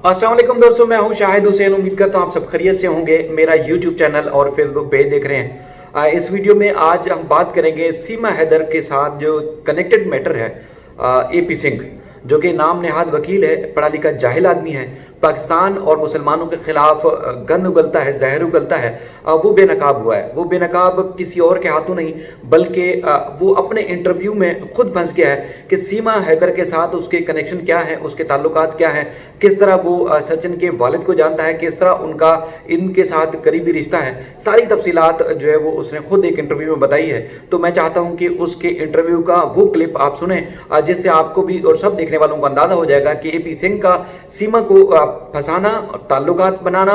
अस्सलाम वालेकुम दोस्तों, मैं हूं शाहिद हुसैन। उम्मीद करता हूं आप सब खैरियत से होंगे। मेरा यूट्यूब चैनल और फेसबुक पेज देख रहे हैं। इस वीडियो में आज हम बात करेंगे सीमा हैदर के साथ जो कनेक्टेड मैटर है। एपी सिंह जो कि नाम नेहाद वकील है, पढ़ा लिखा जाहिल आदमी है, पाकिस्तान और मुसलमानों के खिलाफ गंद उगलता है, जहर उगलता है, वो बेनकाब हुआ है। वो बेनकाब किसी और के हाथों नहीं बल्कि वो अपने इंटरव्यू में खुद फंस गया है कि सीमा हैदर के साथ उसके कनेक्शन क्या है, उसके ताल्लुकात क्या हैं, किस तरह वो सचिन के वालिद को जानता है, किस तरह उनका इनके साथ करीबी रिश्ता है। सारी तफसीलात जो है वो उसने खुद एक इंटरव्यू में बताई है। तो मैं चाहता हूं कि उसके इंटरव्यू का वो क्लिप आप सुने, जिससे आपको भी और सब देखने वालों को अंदाजा हो जाएगा कि एपी सिंह का सीमा को फंसाना, ताल्लुकात बनाना,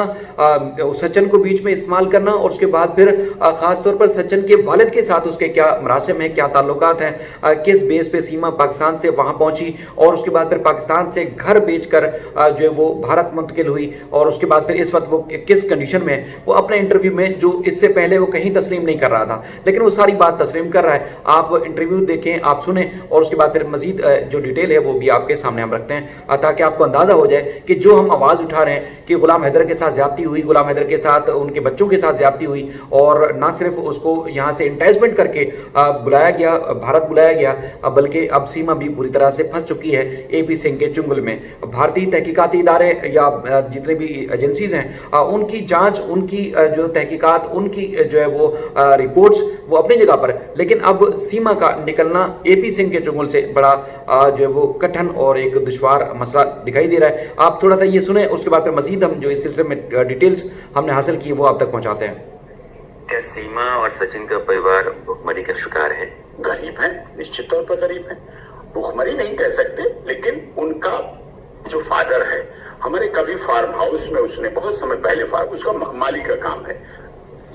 सचिन को बीच में इस्तेमाल करना और उसके बाद फिर खासतौर पर सचिन के वालिद के साथ उसके क्या मरासिम है, क्या ताल्लुकात हैं, किस बेस पे सीमा पाकिस्तान से वहां पहुंची और उसके बाद फिर पाकिस्तान से घर बेचकर जो है वो भारत मुंतकिल हुई और उसके बाद फिर इस वक्त वो किस कंडीशन में। वो अपने इंटरव्यू में जो इससे पहले वो कहीं तस्लीम नहीं कर रहा था, लेकिन वो सारी बात तस्लीम कर रहा है। आप इंटरव्यू देखें, आप सुने और उसके बाद फिर मजीद जो डिटेल है वो भी आपके सामने हम रखते हैं, ताकि आपको अंदाजा हो जाए कि जो हम आवाज उठा रहे हैं कि गुलाम हैदर के साथ ज्यादती हुई, गुलाम हैदर के साथ उनके बच्चों के साथ ज्यादती हुई और ना सिर्फ उसको यहाँ से इंटेजमेंट करके बुलाया गया, भारत बुलाया गया, बल्कि अब सीमा भी पूरी तरह से फंस चुकी है एपी सिंह के चुंगल में। भारतीय तहकीकाती इदारे या जितने भी एजेंसीज हैं उनकी जांच, उनकी जो तहकीकात, उनकी जो है वो रिपोर्ट्स वो अपनी जगह पर, लेकिन अब सीमा का निकलना एपी सिंह के चुंगल से बड़ा जो है वो कठिन और एक दुश्वार मसला दिखाई दे रहा है। आप थोड़ा सा ये सुने, उसके बाद फिर मजीद हम जो इस सिलसिले में डिटेल्स हमने हासिल की वो आप तक पहुंचाते हैं। क्या सीमा और सचिन का परिवार भुखमरी का शिकार है? गरीब है, निश्चित तौर पर गरीब है। भुखमरी नहीं कह सकते, लेकिन उनका जो फादर है, हमारे कभी फार्म हाउस में उसने बहुत समय पहले उसका माली का काम है।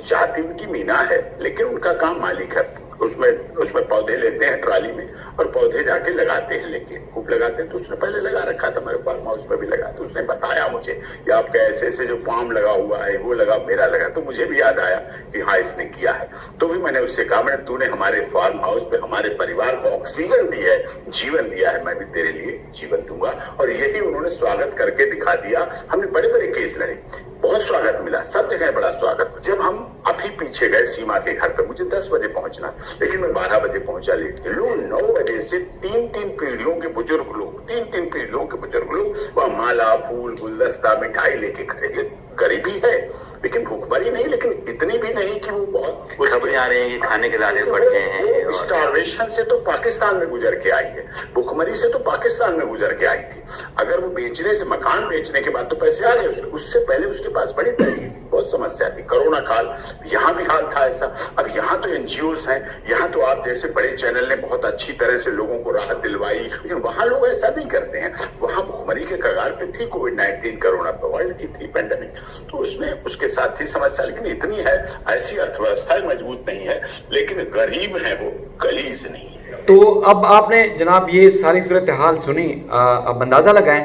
जाति उनकी मीना है, लेकिन उनका काम मालिक है। उसमें पौधे लेते हैं ट्राली में और पौधे जाके लगाते हैं, लेकिन खूब लगाते हैं। तो उसने पहले लगा रखा था, हमारे फार्म हाउस में भी लगा। तो उसने बताया मुझे कि आपका ऐसे ऐसे जो पाम लगा हुआ है वो लगा, मेरा लगा। तो मुझे भी याद आया कि हाँ इसने किया है। तो भी मैंने उससे कहा, मैंने तूने हमारे फार्म हाउस पे हमारे परिवार को ऑक्सीजन दी है, जीवन दिया है, मैं भी तेरे लिए जीवन दूंगा। और यही उन्होंने स्वागत करके दिखा दिया। हमने बड़े बड़े केस लड़े, बहुत स्वागत मिला, सब जगह बड़ा स्वागत। जब हम अभी पीछे गए सीमा के घर पे, मुझे 10 बजे पहुंचना, लेकिन मैं 12 बजे पहुंचा लेट के। लोग 9 बजे से 3-3 पीढ़ियों के बुजुर्ग लोग, 3-3 पीढ़ियों के बुजुर्ग लोग वह माला, फूल, गुलदस्ता, मिठाई लेके खड़े। गरीबी है लेकिन भूखमरी नहीं, लेकिन इतनी भी नहीं कि वो बहुत खबरें आ रही हैं कि खाने के लाले बढ़ गए हैं। स्टारवेशन से तो पाकिस्तान में गुजर के आई है, भूखमरी से तो पाकिस्तान में गुजर के आई थी। अगर वो बेचने से, मकान बेचने के बाद तो पैसे आ गए, उससे पहले उसके पास बड़ी तंगी थी, बहुत समस्या थी। कोरोना काल, यहाँ भी हाल था ऐसा। अब यहाँ तो एनजीओस हैं, यहाँ तो आप जैसे बड़े चैनल ने बहुत अच्छी तरह से लोगों को राहत दिलवाई, लेकिन वहां लोग ऐसा नहीं करते हैं। वहां भूखमरी के कगार पे थी कोविड-19, कोरोना वर्ल्ड की थी पेंडेमिक, तो उसमें उसके साथ थी समस्या। लेकिन इतनी है, ऐसी अर्थव्यवस्था मजबूत नहीं है, लेकिन गरीब है वो, गलीज नहीं है। तो अब आपने जनाब ये सारी सूरत हाल सुनी, अब अंदाजा लगाएं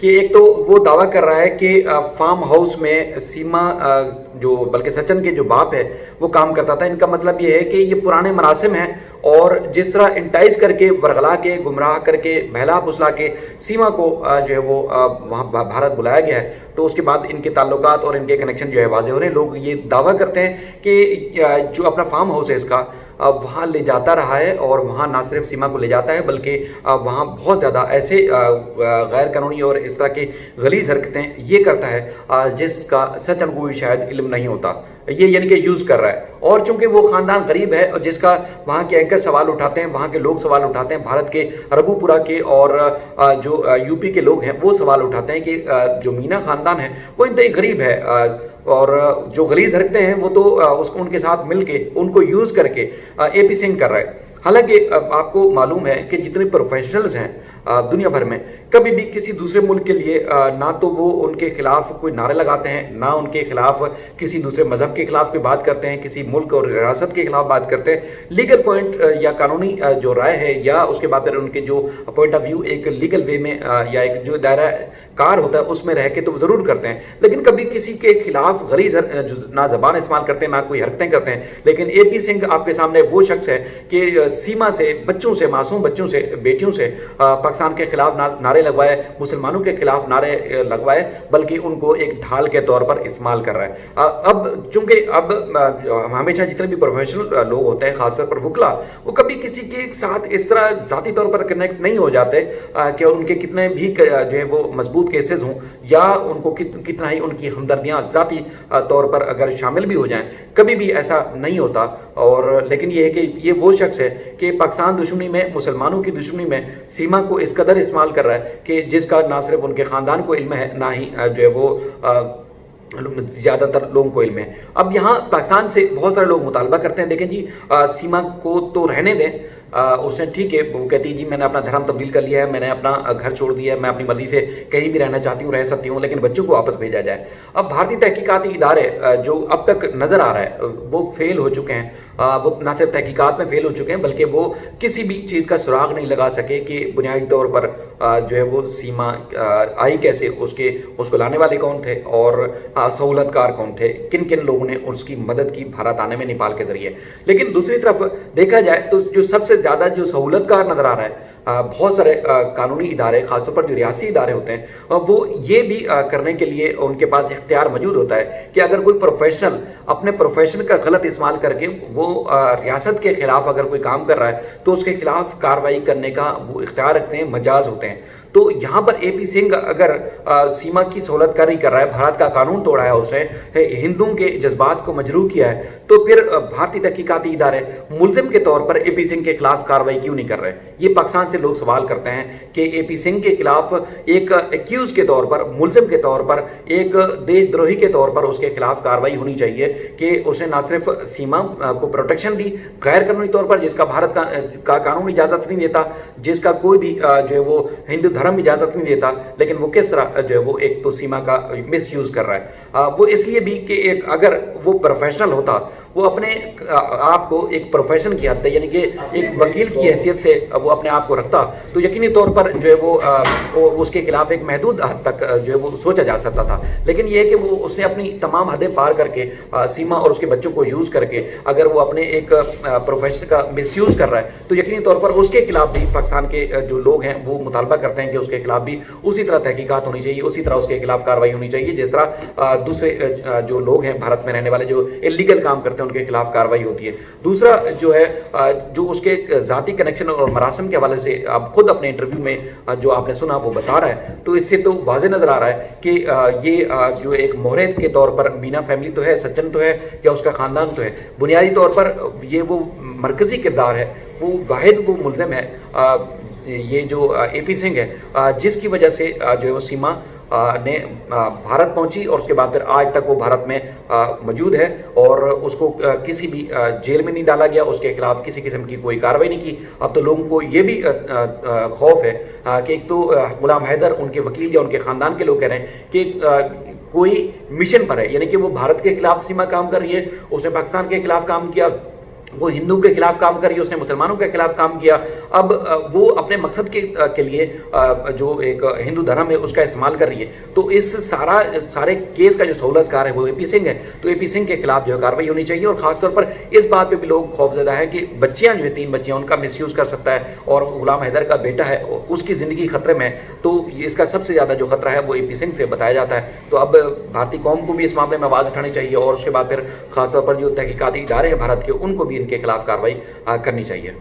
कि एक तो वो दावा कर रहा है कि फार्म हाउस में सीमा जो बल्कि सचिन के जो बाप है वो काम करता था। इनका मतलब ये है कि ये पुराने मरासिम हैं और जिस तरह इंटाइज करके, वर्गला के, गुमराह करके, बहला फुसला के सीमा को जो है वो वहाँ भारत बुलाया गया है। तो उसके बाद इनके ताल्लुकात और इनके कनेक्शन जो है वाजे हो रहे हैं। लोग ये दावा करते हैं कि जो अपना फार्म हाउस है इसका वहाँ ले जाता रहा है और वहाँ ना सिर्फ सीमा को ले जाता है बल्कि वहाँ बहुत ज़्यादा ऐसे गैर कानूनी और इस तरह की गलीज़ हरकतें ये करता है जिसका सचिन को भी शायद इल्म नहीं होता। ये यानी कि यूज़ कर रहा है। और चूंकि वो खानदान गरीब है और जिसका वहाँ के एंकर सवाल उठाते हैं, वहाँ के लोग सवाल उठाते हैं, भारत के रबूपुरा के और जो यूपी के लोग हैं वो सवाल उठाते हैं कि जो मीना खानदान है वो इंतहाई गरीब है और जो गलीज हरकतें हैं वो तो उसको उनके साथ मिलके उनको यूज़ करके एपी सिंह कर रहा है। हालांकि आपको मालूम है कि जितने प्रोफेशनल्स हैं दुनिया भर में, कभी भी किसी दूसरे मुल्क के लिए ना तो वो उनके खिलाफ कोई नारे लगाते हैं, ना उनके खिलाफ किसी दूसरे मजहब के खिलाफ कोई बात करते हैं, किसी मुल्क और रियासत के खिलाफ बात करते हैं। लीगल पॉइंट या कानूनी जो राय है या उसके बाद फिर उनके जो पॉइंट ऑफ व्यू एक लीगल वे में या एक जो दायरा कार होता है उसमें रह के तो वो जरूर करते हैं, लेकिन कभी किसी के खिलाफ गलीज ना जबान इस्तेमाल करते हैं ना कोई हरकतें करते हैं। लेकिन एपी सिंह आपके सामने वो शख्स है कि सीमा से बच्चों से, मासूम बच्चों से, बेटियों से पाकिस्तान के खिलाफ नारे लगवाए, मुसलमानों के खिलाफ नारे लगवाए, बल्कि उनको एक ढाल के तौर पर इस्तेमाल कर रहा है। अब चूंकि अब हमेशा जितने भी प्रोफेशनल लोग होते हैं, खासतौर पर वकला, वो कभी किसी के साथ इस तरह ज़ाती तौर पर कनेक्ट नहीं हो जाते कि उनके कितने भी जो है वो मजबूत केसेस हों या उनको कितना ही उनकी हमदर्दियाँ ज़ाती तौर पर अगर शामिल भी हो जाएं, कभी भी ऐसा नहीं होता। और लेकिन ये है कि ये वो शख्स है कि पाकिस्तान दुश्मनी में, मुसलमानों की दुश्मनी में सीमा को इस कदर इस्तेमाल कर रहा है कि जिसका ना सिर्फ उनके ख़ानदान को इल्म है, ना ही जो है वो ज़्यादातर लोगों को इल्म है। अब यहाँ पाकिस्तान से बहुत सारे लोग मुतालबा करते हैं, देखें जी सीमा को तो रहने दें, उसने ठीक है, वो कहती है जी मैंने अपना धर्म तब्दील कर लिया है, मैंने अपना घर छोड़ दिया है, मैं अपनी मर्जी से कहीं भी रहना चाहती हूँ, रह सकती हूँ, लेकिन बच्चों को वापस भेजा जाए। अब भारतीय तहकीकाती इदारे जो अब तक नज़र आ रहा है वो फेल हो चुके हैं, वो ना सिर्फ तहकीकात में फेल हो चुके हैं बल्कि वो किसी भी चीज़ का सुराग नहीं लगा सके कि बुनियादी तौर पर जो है वो सीमा आई कैसे, उसको लाने वाले कौन थे और सहूलतकार कौन थे, किन किन लोगों ने उसकी मदद की भारत आने में नेपाल के जरिए। लेकिन दूसरी तरफ देखा जाए तो जो सबसे ज़्यादा जो सहूलतकार नज़र आ रहा है, बहुत सारे कानूनी इदारे, खासतौर पर जो रियासी इदारे होते हैं, वो ये भी करने के लिए उनके पास इख्तियार मौजूद होता है कि अगर कोई प्रोफेशनल अपने प्रोफेशन का गलत इस्तेमाल करके वो रियासत के खिलाफ अगर कोई काम कर रहा है तो उसके खिलाफ कार्रवाई करने का वो इख्तियार रखते हैं, मजाज होते हैं। तो यहाँ पर एपी सिंह अगर सीमा की सहूलतकारी कर रहा है, भारत का कानून तोड़ा है, उसने हिंदुओं के जज्बात को मजरूह किया है, तो फिर भारतीय तहकीकाती इदारे मुलजिम के तौर पर एपी सिंह के खिलाफ कार्रवाई क्यों नहीं कर रहे? ये पाकिस्तान से लोग सवाल करते हैं कि एपी सिंह के खिलाफ एक एक्यूज के तौर पर, मुलजिम के तौर पर, एक देशद्रोही के तौर पर उसके खिलाफ कार्रवाई होनी चाहिए कि उसने ना सिर्फ सीमा को प्रोटेक्शन दी गैर कानूनी तौर पर, जिसका भारत का कानून इजाजत नहीं देता, जिसका कोई भी जो है वो हिंदू धर्म इजाजत नहीं देता, लेकिन वो किस तरह जो है वो एक तो सीमा का मिस यूज कर रहा है। वो इसलिए भी कि एक अगर वो प्रोफेशनल होता, वो अपने आप को एक प्रोफेशन की हद तक, यानी कि एक वकील की हैसियत से वो अपने आप को रखता, तो यकीनी तौर पर जो है वो उसके खिलाफ एक महदूद हद तक जो है वो सोचा जा सकता था। लेकिन ये है कि वो उसने अपनी तमाम हदें पार करके सीमा और उसके बच्चों को यूज़ करके अगर वो अपने एक प्रोफेशन का मिसयूज़ कर रहा है, तो यकीनी तौर पर उसके खिलाफ भी पाकिस्तान के जो लोग हैं वो मुतालबा करते हैं कि उसके खिलाफ भी उसी तरह तहकीकात होनी चाहिए, उसी तरह उसके खिलाफ कार्रवाई होनी चाहिए जिस तरह दूसरे जो लोग हैं भारत में रहने वाले जो इलीगल काम करते हैं उनके खिलाफ कार्रवाई होती है। दूसरा जो है जो उसके जाती कनेक्शन और मरासम के हवाले से आप खुद अपने इंटरव्यू में जो आपने सुना वो बता रहा है, तो इससे तो वाज़ेह नजर आ रहा है कि ये जो एक मोहरेत के तौर पर मीना फैमिली तो है, सज्जन तो है या उसका खानदान तो है, बुनियादी तौर पर ये वो मरकजी किरदार है, वो वाहिद वो मुल्ज़िम है, ये जो एपी सिंह है, जिसकी वजह से जो है वो सीमा ने भारत पहुंची और उसके बाद फिर आज तक वो भारत में मौजूद है और उसको किसी भी जेल में नहीं डाला गया, उसके खिलाफ किसी किस्म की कोई कार्रवाई नहीं की। अब तो लोगों को ये भी खौफ है कि एक तो गुलाम हैदर, उनके वकील या उनके ख़ानदान के लोग कह रहे हैं कि कोई मिशन पर है, यानी कि वो भारत के खिलाफ सीमा काम कर रही है, उसने पाकिस्तान के खिलाफ काम किया, वो हिंदू के खिलाफ काम करी, उसने मुसलमानों के खिलाफ काम किया। अब वो अपने मकसद के लिए जो एक हिंदू धर्म है उसका इस्तेमाल कर रही है। तो इस सारे केस का जो सहूलतकार है वो एपी सिंह है, तो एपी सिंह के खिलाफ जो है कार्रवाई होनी चाहिए। और खासतौर पर इस बात पे भी लोग खौफजदा है कि बच्चियां जो है 3 बच्चियां, उनका मिसयूज कर सकता है और गुलाम हैदर का बेटा है उसकी ज़िंदगी खतरे में, तो इसका सबसे ज़्यादा जो खतरा है वो एपी सिंह से बताया जाता है। तो अब भारतीय कौम को भी इस मामले में आवाज़ उठानी चाहिए और उसके बाद फिर खासतौर पर जो तहकीकाती इदारे हैं भारत के, उनको भी इनके खिलाफ कार्रवाई करनी चाहिए।